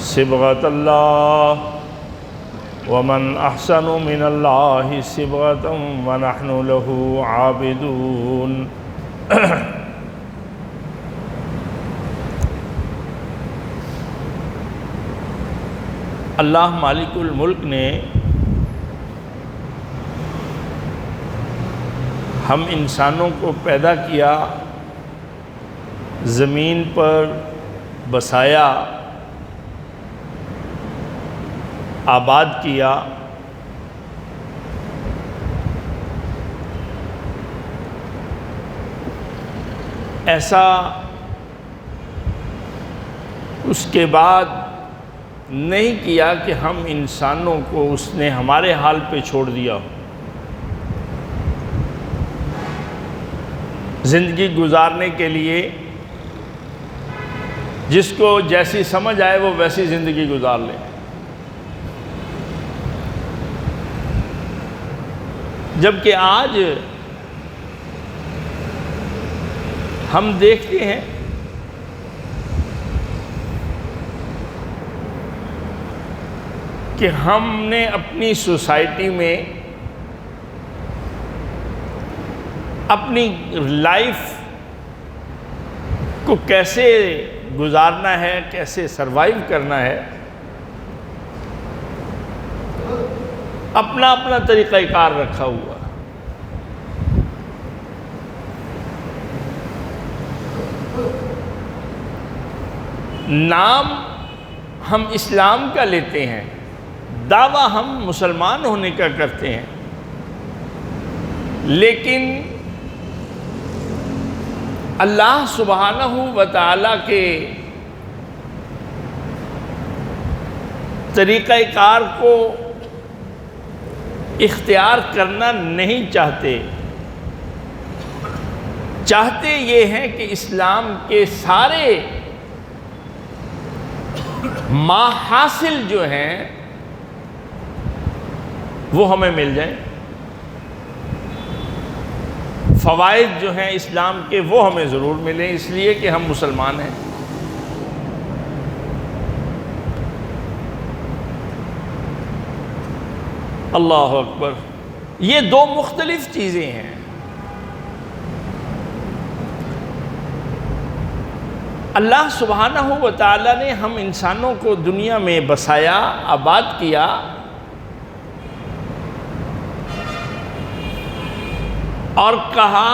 صبغۃ اللہ ومن احسن من اللہ صبغۃ ونحن له عابدون۔ اللہ مالک الملک نے ہم انسانوں کو پیدا کیا، زمین پر بسایا، آباد کیا، ایسا اس کے بعد نہیں کیا کہ ہم انسانوں کو اس نے ہمارے حال پہ چھوڑ دیا ہو۔ زندگی گزارنے کے لیے جس کو جیسی سمجھ آئے وہ ویسی زندگی گزار لے۔ جبکہ آج ہم دیکھتے ہیں کہ ہم نے اپنی سوسائٹی میں اپنی لائف کو کیسے گزارنا ہے، کیسے سروائیو کرنا ہے، اپنا اپنا طریقہ کار رکھا ہوا۔ نام ہم اسلام کا لیتے ہیں، دعویٰ ہم مسلمان ہونے کا کرتے ہیں، لیکن اللہ سبحانہ و تعالیٰ کے طریقہ کار کو اختیار کرنا نہیں چاہتے۔ چاہتے یہ ہیں کہ اسلام کے سارے محاصل جو ہیں وہ ہمیں مل جائیں، فوائد جو ہیں اسلام کے وہ ہمیں ضرور ملیں، اس لیے کہ ہم مسلمان ہیں۔ اللہ اکبر، یہ دو مختلف چیزیں ہیں۔ اللہ سبحانہ و تعالیٰ نے ہم انسانوں کو دنیا میں بسایا، آباد کیا، اور کہا،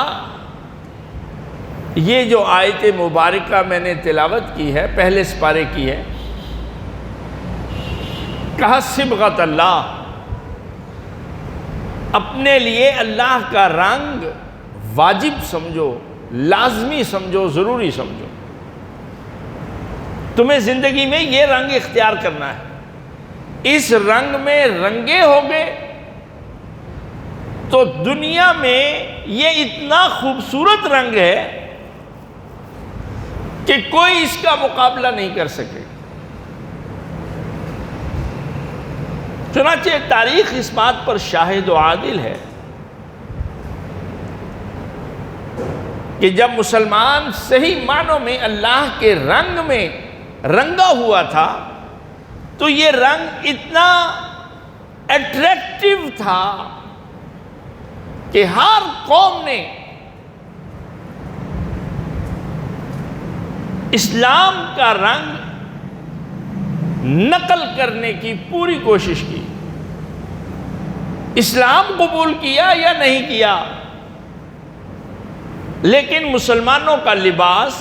یہ جو آیت مبارکہ میں نے تلاوت کی ہے، پہلے سپارے کی ہے، کہا صبغۃ اللہ، اپنے لیے اللہ کا رنگ واجب سمجھو، لازمی سمجھو، ضروری سمجھو۔ تمہیں زندگی میں یہ رنگ اختیار کرنا ہے، اس رنگ میں رنگے ہوگے تو دنیا میں یہ اتنا خوبصورت رنگ ہے کہ کوئی اس کا مقابلہ نہیں کر سکے۔ چنانچہ تاریخ اس بات پر شاہد و عادل ہے کہ جب مسلمان صحیح معنوں میں اللہ کے رنگ میں رنگا ہوا تھا تو یہ رنگ اتنا اٹریکٹیو تھا کہ ہر قوم نے اسلام کا رنگ نقل کرنے کی پوری کوشش کی۔ اسلام قبول کیا یا نہیں کیا، لیکن مسلمانوں کا لباس،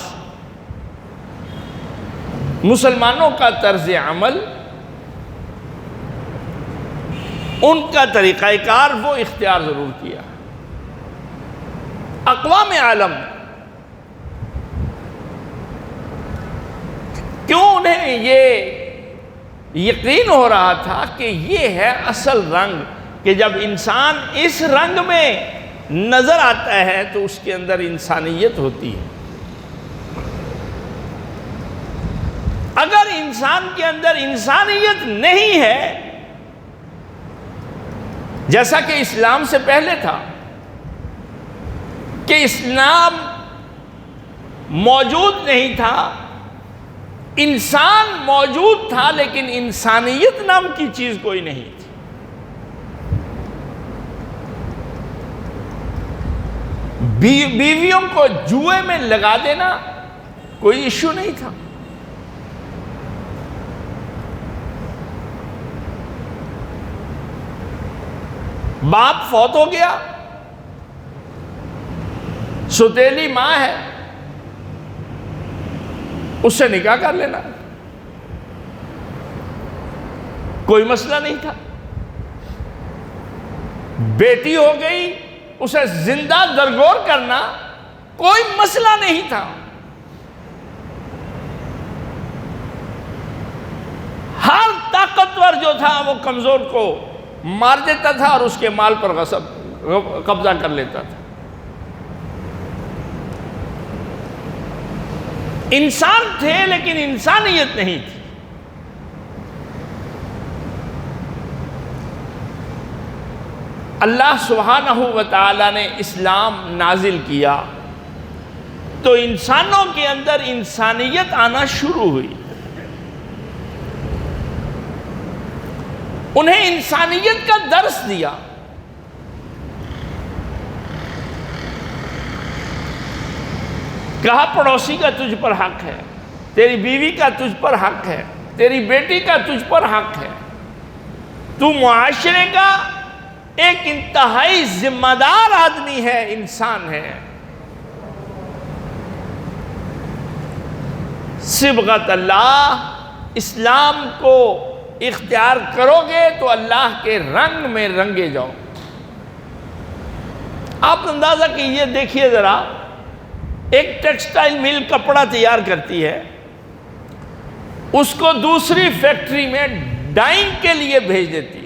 مسلمانوں کا طرز عمل، ان کا طریقہ کار وہ اختیار ضرور کیا۔ اقوام عالم کیوں انہیں یہ یقین ہو رہا تھا کہ یہ ہے اصل رنگ، کہ جب انسان اس رنگ میں نظر آتا ہے تو اس کے اندر انسانیت ہوتی ہے۔ اگر انسان کے اندر انسانیت نہیں ہے، جیسا کہ اسلام سے پہلے تھا، کہ اسلام موجود نہیں تھا انسان موجود تھا لیکن انسانیت نام کی چیز کوئی نہیں تھی. بیویوں کو جوئے میں لگا دینا کوئی ایشو نہیں تھا. باپ فوت ہو گیا، سوتیلی ماں ہے، اس سے نکاح کر لینا کوئی مسئلہ نہیں تھا. بیٹی ہو گئی، اسے زندہ درگور کرنا کوئی مسئلہ نہیں تھا. ہر طاقتور جو تھا وہ کمزور کو مار دیتا تھا اور اس کے مال پر قبضہ کر لیتا تھا. انسان تھے لیکن انسانیت نہیں تھی. اللہ سبحانہ و تعالی نے اسلام نازل کیا تو انسانوں کے اندر انسانیت آنا شروع ہوئی. انہیں انسانیت کا درس دیا. کہا پڑوسی کا تجھ پر حق ہے، تیری بیوی کا تجھ پر حق ہے، تیری بیٹی کا تجھ پر حق ہے. تو معاشرے کا ایک انتہائی ذمہ دار آدمی ہے، انسان ہے. صبغت اللہ، اسلام کو اختیار کرو گے تو اللہ کے رنگ میں رنگے جاؤ. آپ اندازہ کیجئے، دیکھیے ذرا، ایک ٹیکسٹائل مل کپڑا تیار کرتی ہے، اس کو دوسری فیکٹری میں ڈائنگ کے لیے بھیج دیتی ہے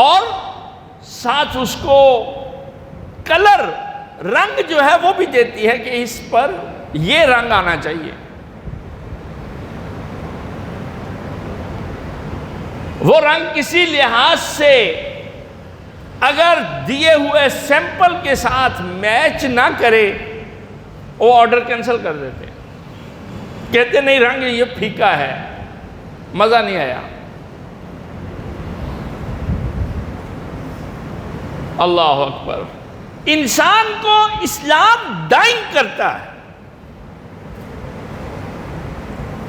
اور ساتھ اس کو کلر، رنگ جو ہے وہ بھی دیتی ہے کہ اس پر یہ رنگ آنا چاہیے. وہ رنگ کسی لحاظ سے اگر دیے ہوئے سیمپل کے ساتھ میچ نہ کرے، وہ آرڈر کینسل کر دیتے ہیں. کہتے نہیں، رنگ یہ پھیکا ہے، مزہ نہیں آیا. اللہ اکبر. انسان کو اسلام ڈائنگ کرتا ہے،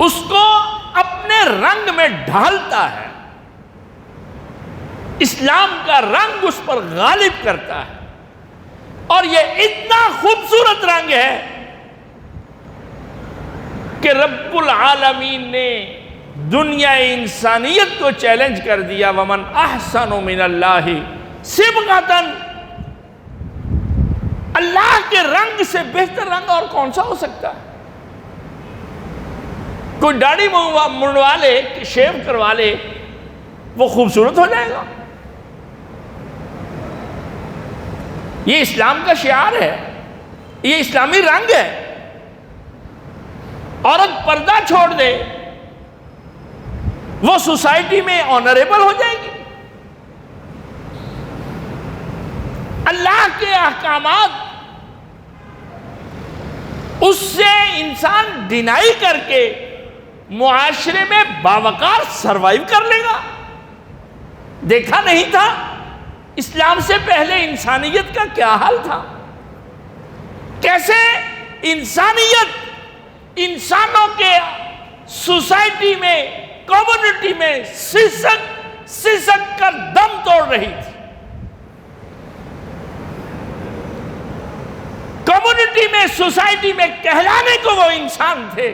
اس کو اپنے رنگ میں ڈھالتا ہے. اسلام کا رنگ اس پر غالب کرتا ہے اور یہ اتنا خوبصورت رنگ ہے کہ رب العالمین نے دنیا انسانیت کو چیلنج کر دیا. ومن احسن من اللہ صبغۃ. اللہ کے رنگ سے بہتر رنگ اور کون سا ہو سکتا ہے؟ کوئی داڑھی منڈوا لے، شیو کروا لے، وہ خوبصورت ہو جائے گا؟ یہ اسلام کا شعار ہے، یہ اسلامی رنگ ہے. عورت پردہ چھوڑ دے، وہ سوسائٹی میں آنریبل ہو جائے گی. اللہ کے احکامات اس سے انسان ڈینائی کر کے معاشرے میں باوقار سروائیو کر لے گا. دیکھا نہیں تھا اسلام سے پہلے انسانیت کا کیا حال تھا؟ کیسے انسانیت انسانوں کے سوسائٹی میں، کمیونٹی میں سسک کر دم توڑ رہی تھی. کمیونٹی میں، سوسائٹی میں کہلانے کو وہ انسان تھے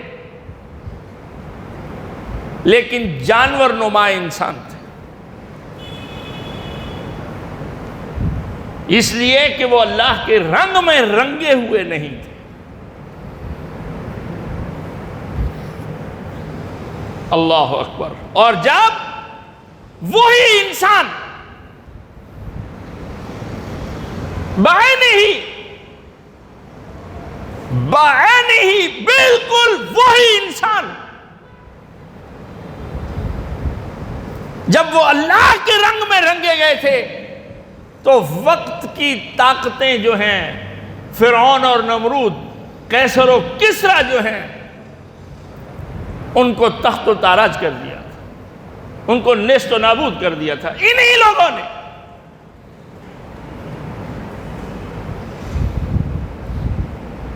لیکن جانور نما انسان تھے. اس لیے کہ وہ اللہ کے رنگ میں رنگے ہوئے نہیں تھے. اللہ اکبر. اور جب وہی انسان بعین ہی بالکل وہی انسان جب وہ اللہ کے رنگ میں رنگے گئے تھے تو وقت کی طاقتیں جو ہیں، فرعون اور نمرود، قیصر و کسریٰ جو ہیں ان کو تخت و تاراج کر دیا تھا، ان کو نیست و نابود کر دیا تھا انہی لوگوں نے۔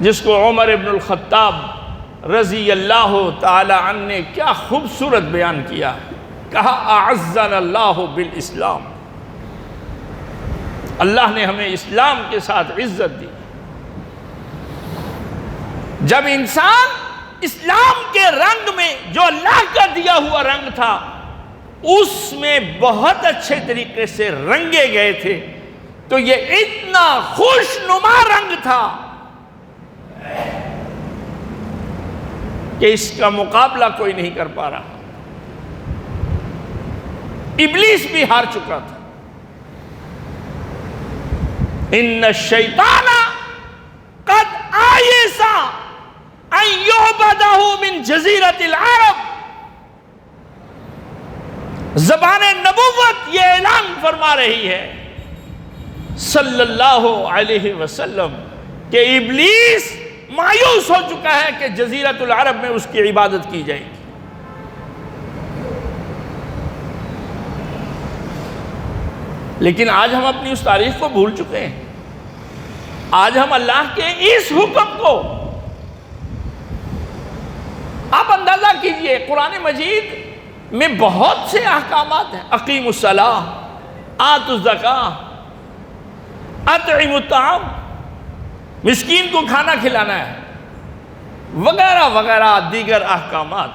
جس کو عمر ابن الخطاب رضی اللہ تعالی عنہ نے کیا خوبصورت بیان کیا، کہا اعزنا اللہ بالاسلام، اللہ نے ہمیں اسلام کے ساتھ عزت دی۔ جب انسان اسلام کے رنگ میں، جو اللہ کا دیا ہوا رنگ تھا، اس میں بہت اچھے طریقے سے رنگے گئے تھے، تو یہ اتنا خوشنما رنگ تھا کہ اس کا مقابلہ کوئی نہیں کر پا رہا۔ ابلیس بھی ہار چکا تھا۔ ان الشیطان قد آئس ان یعبدہ من جزیرۃ العرب۔ زبان نبوت یہ اعلان فرما رہی ہے صلی اللہ علیہ وسلم کہ ابلیس مایوس ہو چکا ہے کہ جزیرۃ العرب میں اس کی عبادت کی جائے گی۔ لیکن آج ہم اپنی اس تاریخ کو بھول چکے ہیں۔ آج ہم اللہ کے اس حکم کو، آپ اندازہ کیجئے، قرآن مجید میں بہت سے احکامات ہیں، اقیموا الصلاۃ، آتوا الزکاۃ، اطعموا الطعام، مسکین کو کھانا کھلانا ہے، وغیرہ وغیرہ دیگر احکامات۔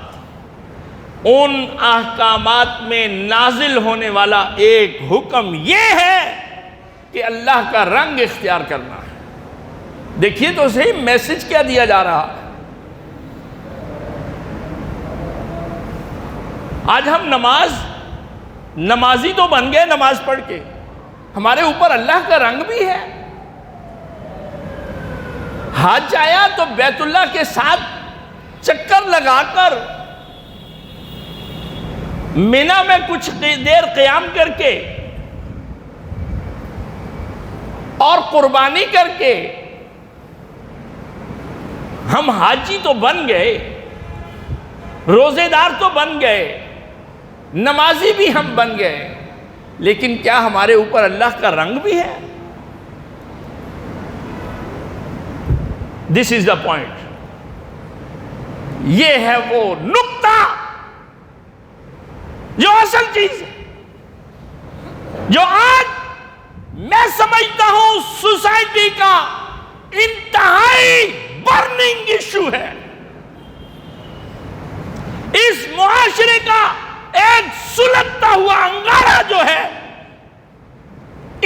ان احکامات میں نازل ہونے والا ایک حکم یہ ہے کہ اللہ کا رنگ اختیار کرنا ہے۔ دیکھیے تو صحیح میسج کیا دیا جا رہا ہے۔ آج ہم نمازی تو بن گئے نماز پڑھ کے، ہمارے اوپر اللہ کا رنگ بھی ہے۔ حج آیا تو بیت اللہ کے ساتھ چکر لگا کر، مینا میں کچھ دیر قیام کر کے اور قربانی کر کے ہم حاجی تو بن گئے، روزے دار تو بن گئے، نمازی بھی ہم بن گئے، لیکن کیا ہمارے اوپر اللہ کا رنگ بھی ہے؟ This is the point۔ یہ ہے وہ نقطہ جو اصل چیز ہے، جو آج میں سمجھتا ہوں سوسائٹی کا انتہائی برننگ ایشو ہے۔ اس معاشرے کا ایک سلگتا ہوا انگارہ جو ہے،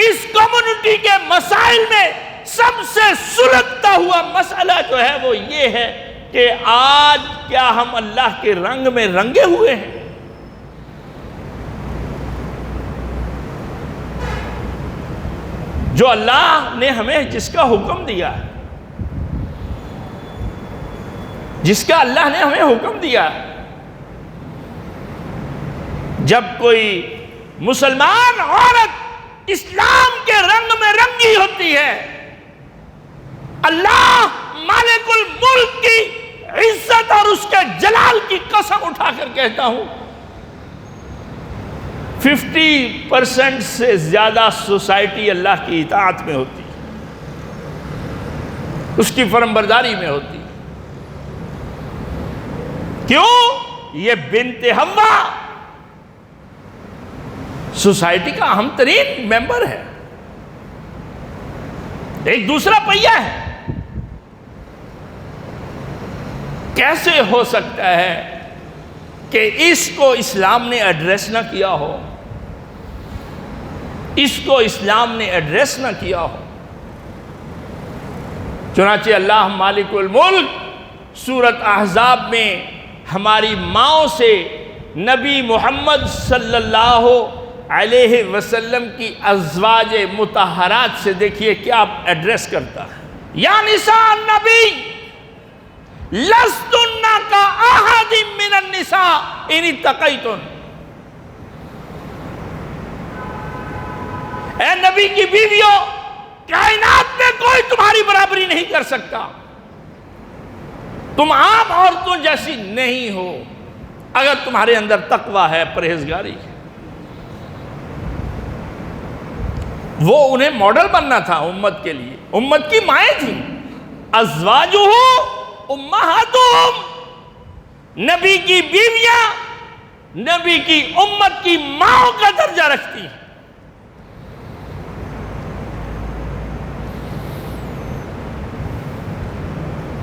اس کمیونٹی کے مسائل میں سب سے سلگتا ہوا مسئلہ جو ہے وہ یہ ہے کہ آج کیا ہم اللہ کے رنگ میں رنگے ہوئے ہیں؟ جو اللہ نے ہمیں جس کا حکم دیا ہے، جس کا اللہ نے ہمیں حکم دیا ہے، جب کوئی مسلمان عورت اسلام کے رنگ میں رنگی ہوتی ہے، اللہ مالک الملک کی عزت اور اس کے جلال کی قسم اٹھا کر کہتا ہوں، 50% سے زیادہ سوسائٹی اللہ کی اطاعت میں ہوتی، اس کی فرمانبرداری میں ہوتی۔ کیوں؟ یہ بنت حوا سوسائٹی کا اہم ترین ممبر ہے، ایک دوسرا پہیہ ہے۔ کیسے ہو سکتا ہے کہ اس کو اسلام نے ایڈریس نہ کیا ہو، اس کو اسلام نے ایڈریس نہ کیا ہو؟ چنانچہ اللہ مالک الملک سورۃ احزاب میں ہماری ماؤں سے نبی محمد صلی اللہ علیہ وسلم کی ازواج مطہرات سے دیکھیے کیا ایڈریس کرتا ہے۔ یا نساء النبی لستن کاحد من النساء ان اتقیتن۔ اے نبی کی بیویوں، کائنات میں کوئی تمہاری برابری نہیں کر سکتا تم عام عورتوں جیسی نہیں ہو اگر تمہارے اندر تقوی ہے، پرہیزگاری ہے۔ وہ انہیں ماڈل بننا تھا امت کے لیے، امت کی مائیں تھیں۔ ازواجہ امہاتہم، نبی کی بیویاں نبی کی امت کی ماں کا درجہ رکھتی ہیں۔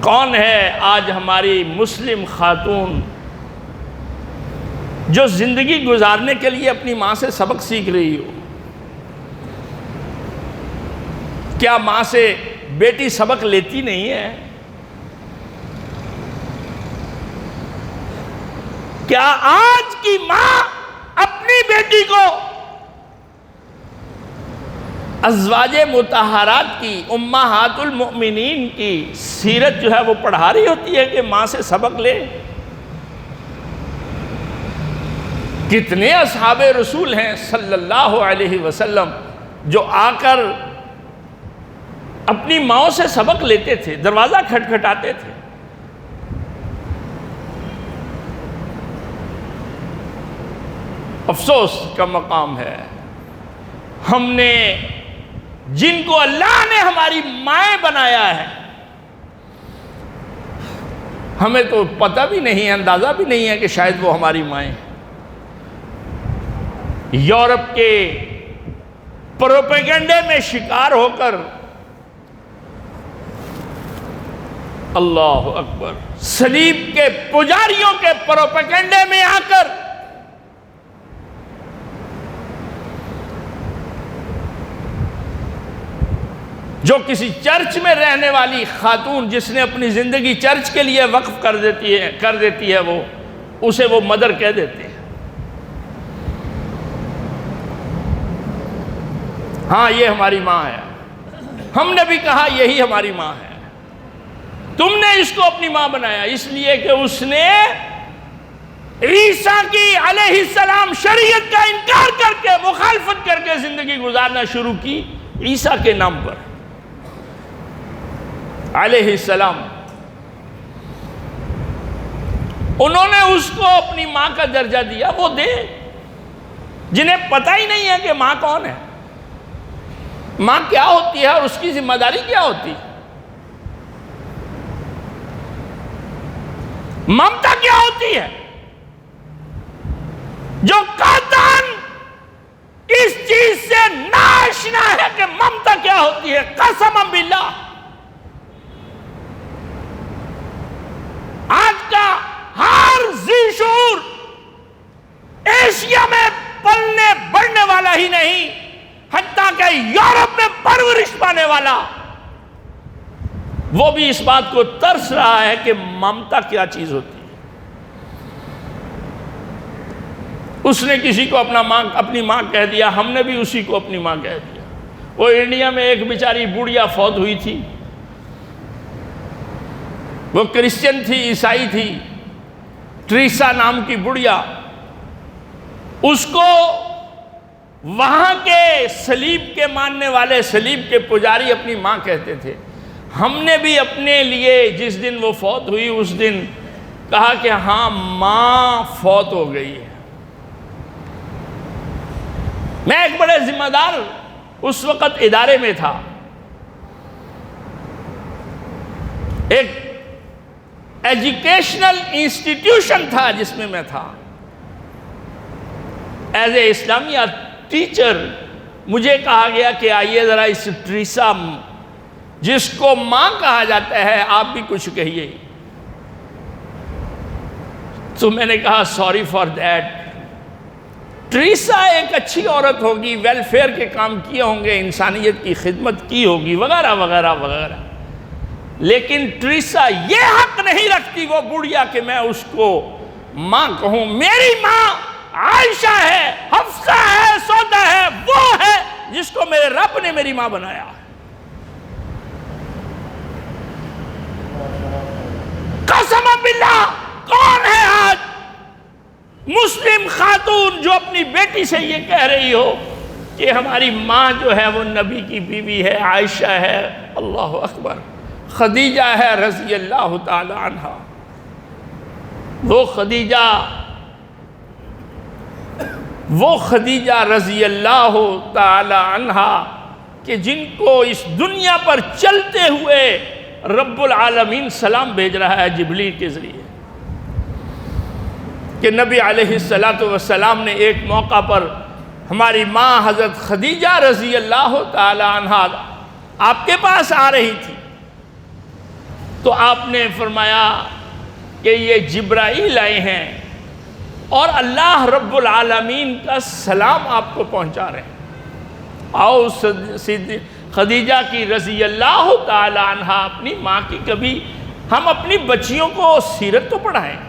کون ہے آج ہماری مسلم خاتون جو زندگی گزارنے کے لیے اپنی ماں سے سبق سیکھ رہی ہو؟ کیا ماں سے بیٹی سبق لیتی نہیں ہے؟ کیا آج کی ماں اپنی بیٹی کو ازواج مطہرات کی، امہات المؤمنین کی سیرت جو ہے وہ پڑھا رہی ہوتی ہے کہ ماں سے سبق لے؟ کتنے اصحاب رسول ہیں صلی اللہ علیہ وسلم جو آ کر اپنی ماں سے سبق لیتے تھے، دروازہ کھٹکھٹاتے تھے۔ افسوس کا مقام ہے ہم نے جن کو اللہ نے ہماری مائیں بنایا ہے، ہمیں تو پتہ بھی نہیں ہے، اندازہ بھی نہیں ہے کہ شاید وہ ہماری مائیں ہیں۔ یورپ کے پروپیگنڈے میں شکار ہو کر، اللہ اکبر، صلیب کے پجاریوں کے پروپیگنڈے میں آ کر جو کسی چرچ میں رہنے والی خاتون جس نے اپنی زندگی چرچ کے لیے وقف کر دیتی ہے وہ اسے وہ مدر کہہ دیتے ہیں۔ ہاں یہ ہماری ماں ہے، ہم نے بھی کہا یہی ہماری ماں ہے۔ تم نے اس کو اپنی ماں بنایا اس لیے کہ اس نے عیسیٰ کی علیہ السلام شریعت کا انکار کر کے، مخالفت کر کے زندگی گزارنا شروع کی عیسیٰ کے نام پر علیہ السلام۔ انہوں نے اس کو اپنی ماں کا درجہ دیا، وہ دے جنہیں پتہ ہی نہیں ہے کہ ماں کون ہے، ماں کیا ہوتی ہے اور اس کی ذمہ داری کیا ہوتی ہے، ممتا کیا ہوتی ہے۔ جو قطعاً اس چیز سے ناشنا ہے کہ ممتا کیا ہوتی ہے، قسم باللہ آج کا ہر ذی شعور ایشیا میں پلنے بڑھنے والا ہی نہیں، حتیٰ کہ یورپ میں پرورش پانے والا وہ بھی اس بات کو ترس رہا ہے کہ ممتا کیا چیز ہوتی ہے۔ اس نے کسی کو اپنی ماں کہہ دیا، ہم نے بھی اسی کو اپنی ماں کہہ دیا۔ وہ انڈیا میں ایک بیچاری بوڑھیا فوت ہوئی تھی، وہ کرسچن تھی، عیسائی تھی، ٹریسا نام کی بڑھیا۔ اس کو وہاں کے صلیب کے ماننے والے، صلیب کے پجاری اپنی ماں کہتے تھے۔ ہم نے بھی اپنے لیے جس دن وہ فوت ہوئی اس دن کہا کہ ہاں ماں فوت ہو گئی ہے۔ میں ایک بڑے ذمہ دار اس وقت ادارے میں تھا، ایک ایجوکیشنل انسٹیٹیوشن تھا جس میں تھا۔ ایز اے اسلامیہ ٹیچر مجھے کہا گیا کہ آئیے ذرا اس ٹریسا جس کو ماں کہا جاتا ہے آپ بھی کچھ کہیے۔ تو میں نے کہا سوری فار دیٹ، ٹریسا ایک اچھی عورت ہوگی، ویلفیئر کے کام کیے ہوں گے، انسانیت کی خدمت کی ہوگی وغیرہ وغیرہ وغیرہ، لیکن ٹریسا یہ حق نہیں رکھتی وہ بڑھیا کہ میں اس کو ماں کہوں۔ میری ماں عائشہ ہے، حفصہ ہے، سودا ہے، وہ ہے جس کو میرے رب نے میری ماں بنایا۔ قسم باللہ کون ہے آج مسلم خاتون جو اپنی بیٹی سے یہ کہہ رہی ہو کہ ہماری ماں جو ہے وہ نبی کی بیوی ہے، عائشہ ہے؟ اللہ اکبر، خدیجہ ہے رضی اللہ تعالی عنہ، وہ خدیجہ رضی اللہ تعالی عنہ کہ جن کو اس دنیا پر چلتے ہوئے رب العالمین سلام بھیج رہا ہے جبریل کے ذریعے، کہ نبی علیہ السلام نے ایک موقع پر ہماری ماں حضرت خدیجہ رضی اللہ تعالی عنہ آپ کے پاس آ رہی تھی، تو آپ نے فرمایا کہ یہ جبرائیل آئے ہیں اور اللہ رب العالمین کا سلام آپ کو پہنچا رہے ہیں، آؤ خدیجہ کی رضی اللہ تعالی عنہ اپنی ماں کی کبھی ہم اپنی بچیوں کو سیرت تو پڑھائیں۔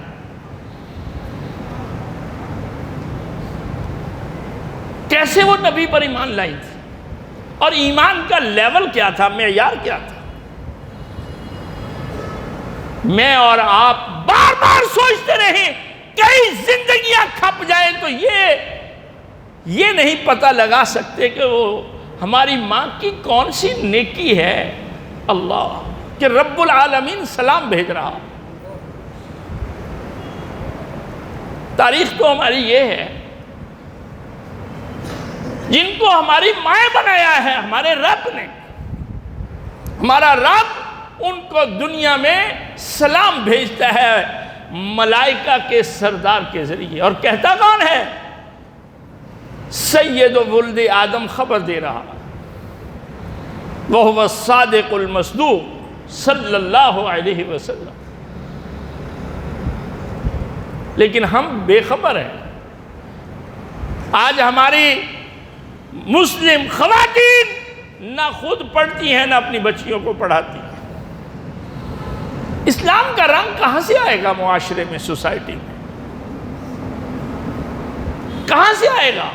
کیسے وہ نبی پر ایمان لائی تھی اور ایمان کا لیول کیا تھا، معیار کیا تھا۔ میں اور آپ بار بار سوچتے رہیں کئی زندگیاں کھپ جائیں تو یہ نہیں پتہ لگا سکتے کہ وہ ہماری ماں کی کون سی نیکی ہے اللہ کہ رب العالمین سلام بھیج رہا۔ تاریخ تو ہماری یہ ہے، جن کو ہماری مائیں بنایا ہے ہمارے رب نے، ہمارا رب ان کو دنیا میں سلام بھیجتا ہے ملائکہ کے سردار کے ذریعے، اور کہتا کون ہے؟ سید ولد آدم خبر دے رہا، وَهُوَ الصَّادِقُ الْمَصْدُوقُ صلی اللہ علیہ وسلم۔ لیکن ہم بے خبر ہیں۔ آج ہماری مسلم خواتین نہ خود پڑھتی ہیں نہ اپنی بچیوں کو پڑھاتی ہیں۔ اسلام کا رنگ کہاں سے آئے گا معاشرے میں، سوسائٹی میں؟ کہاں سے آئے گا؟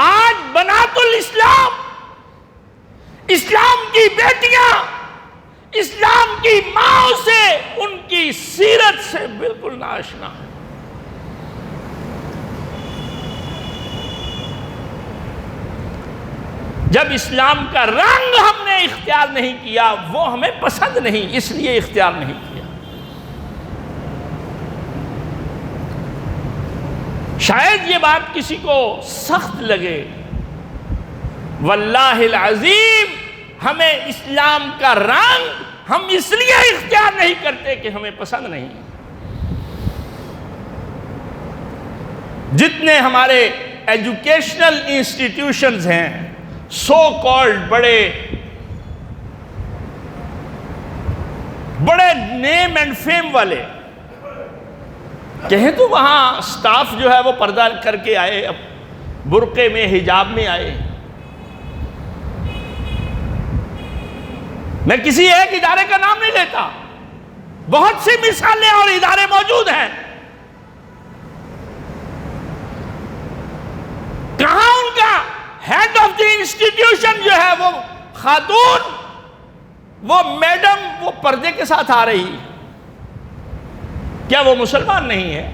آج بنات الاسلام، اسلام کی بیٹیاں اسلام کی ماں سے، ان کی سیرت سے بالکل ناآشنا ہے۔ جب اسلام کا رنگ ہم نے اختیار نہیں کیا، وہ ہمیں پسند نہیں، اس لیے اختیار نہیں کیا۔ شاید یہ بات کسی کو سخت لگے، واللہ العظیم ہمیں اسلام کا رنگ ہم اس لیے اختیار نہیں کرتے کہ ہمیں پسند نہیں۔ جتنے ہمارے ایجوکیشنل انسٹیٹیوشنز ہیں، سو کالڈ بڑے نیم اینڈ فیم والے، کہیں تو وہاں سٹاف جو ہے وہ پردہ کر کے آئے، برقعے میں حجاب میں آئے۔ میں کسی ایک ادارے کا نام نہیں لیتا، بہت سی مثالیں اور ادارے موجود ہیں۔ کہاں ان کا ہیڈ آف دی انسٹیٹیوشن جو ہے وہ خاتون، وہ میڈم، وہ پردے کے ساتھ آ رہی؟ کیا وہ مسلمان نہیں ہے؟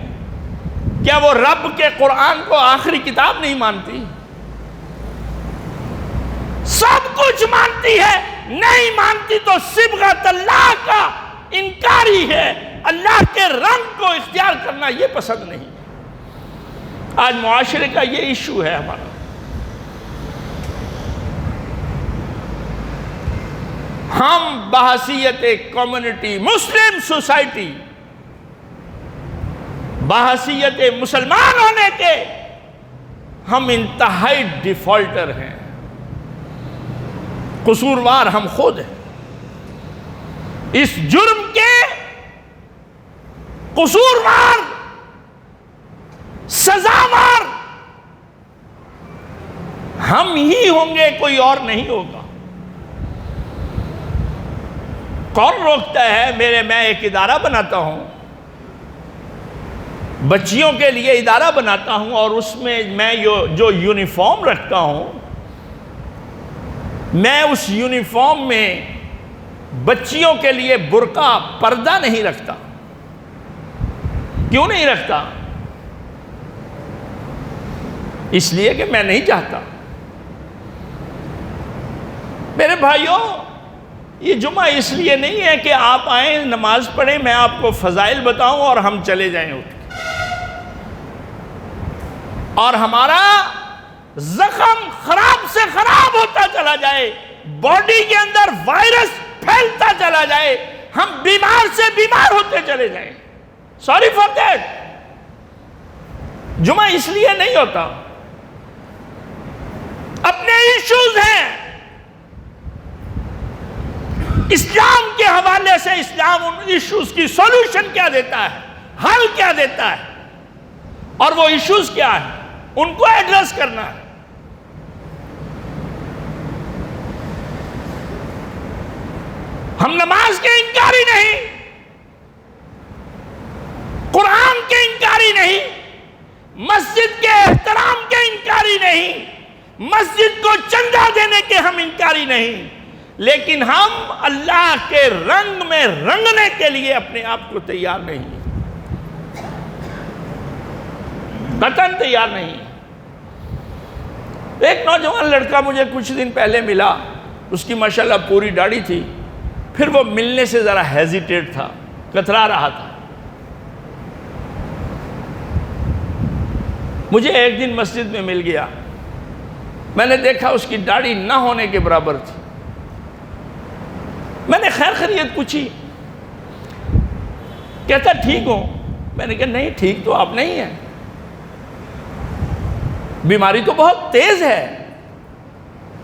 کیا وہ رب کے قرآن کو آخری کتاب نہیں مانتی؟ سب کچھ مانتی ہے، نہیں مانتی تو صبغت اللہ کا انکاری ہے۔ اللہ کے رنگ کو اختیار کرنا یہ پسند نہیں۔ آج معاشرے کا یہ ایشو ہے ہمارا۔ ہم بحیثیت کمیونٹی، مسلم سوسائٹی، بحیثیت مسلمان ہونے کے ہم انتہائی ڈیفالٹر ہیں، قصوروار ہم خود ہیں۔ اس جرم کے قصوروار، سزاوار ہم ہی ہوں گے، کوئی اور نہیں ہوگا۔ کون روکتا ہے؟ میں ایک ادارہ بناتا ہوں، بچیوں کے لیے ادارہ بناتا ہوں، اور اس میں میں جو یونیفارم رکھتا ہوں، میں اس یونیفارم میں بچیوں کے لیے برقع، پردہ نہیں رکھتا۔ کیوں نہیں رکھتا؟ اس لیے کہ میں نہیں چاہتا۔ میرے بھائیوں، یہ جمعہ اس لیے نہیں ہے کہ آپ آئیں نماز پڑھیں، میں آپ کو فضائل بتاؤں اور ہم چلے جائیں اٹھ کے، اور ہمارا زخم خراب سے خراب ہوتا چلا جائے، باڈی کے اندر وائرس پھیلتا چلا جائے، ہم بیمار سے بیمار ہوتے چلے جائیں. Sorry for that. جمعہ اس لیے نہیں ہوتا. اپنے ایشوز ہیں، اسلام کے حوالے سے اسلام ان ایشوز کی سولوشن کیا دیتا ہے، حل کیا دیتا ہے، اور وہ ایشوز کیا ہے، ان کو ایڈریس کرنا ہے. ہم نماز کے انکاری نہیں، قرآن کے انکاری نہیں، مسجد کے احترام کے انکاری نہیں، مسجد کو چندہ دینے کے ہم انکاری نہیں، لیکن ہم اللہ کے رنگ میں رنگنے کے لیے اپنے آپ کو تیار نہیں، قطعاً تیار نہیں. ایک نوجوان لڑکا مجھے کچھ دن پہلے ملا، اس کی ماشاءاللہ پوری داڑھی تھی، پھر وہ ملنے سے ذرا ہیزیٹیٹ تھا، کترا رہا تھا. مجھے ایک دن مسجد میں مل گیا، میں نے دیکھا اس کی داڑھی نہ ہونے کے برابر تھی. میں نے خیر خیریت پوچھی، کہتا ٹھیک ہوں. میں نے کہا نہیں ٹھیک تو آپ نہیں ہیں، بیماری تو بہت تیز ہے،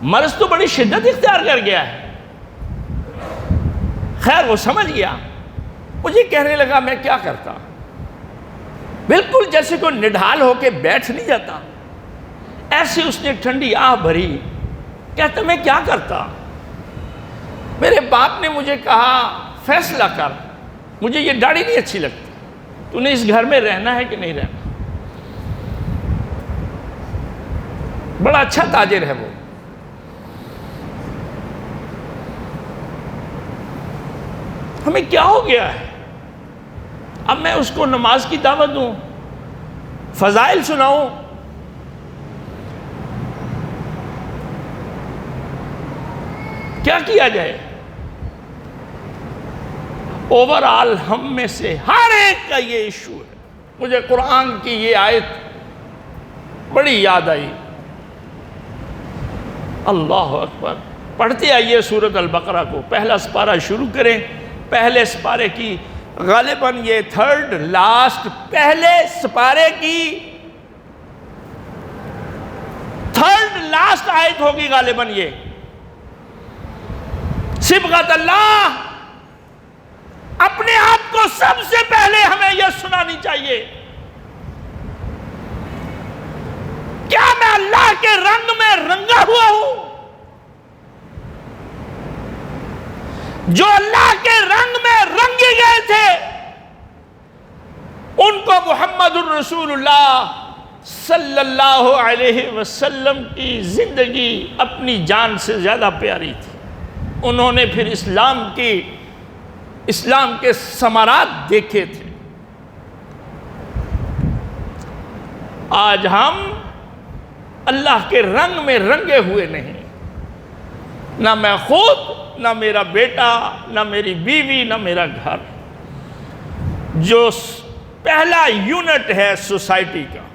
مرض تو بڑی شدت اختیار کر گیا ہے. خیر وہ سمجھ گیا، مجھے کہنے لگا میں کیا کرتا، بالکل جیسے کوئی نڈھال ہو کے بیٹھ نہیں جاتا، ایسے اس نے ٹھنڈی آہ بھری. کہتا میں کیا کرتا، میرے باپ نے مجھے کہا فیصلہ کر، مجھے یہ داڑھی نہیں اچھی لگتی، تو نے اس گھر میں رہنا ہے کہ نہیں رہنا. بڑا اچھا تاجر ہے وہ. ہمیں کیا ہو گیا ہے، اب میں اس کو نماز کی دعوت دوں، فضائل سناؤں، کیا کیا جائے؟ اوورآل ہم میں سے ہر ایک کا یہ ایشو ہے. مجھے قرآن کی یہ آیت بڑی یاد آئی. اللہ اکبر. پڑھتے آئیے سورۃ البقرہ کو، پہلا سپارہ شروع کریں. پہلے سپارے کی غالباً یہ تھرڈ لاسٹ، پہلے سپارے کی تھرڈ لاسٹ آیت ہوگی غالباً. یہ صبغت اللہ، اپنے آپ کو سب سے پہلے ہمیں یہ سنانی چاہیے، کیا میں اللہ کے رنگ میں رنگا ہوا ہوں؟ جو اللہ کے رنگ میں رنگے گئے تھے ان کو محمد الرسول اللہ صلی اللہ علیہ وسلم کی زندگی اپنی جان سے زیادہ پیاری تھی. انہوں نے پھر اسلام کے ثمرات دیکھے تھے. آج ہم اللہ کے رنگ میں رنگے ہوئے نہیں، نہ میں خود، نہ میرا بیٹا، نہ میری بیوی، نہ میرا گھر، جو پہلا یونٹ ہے سوسائٹی کا.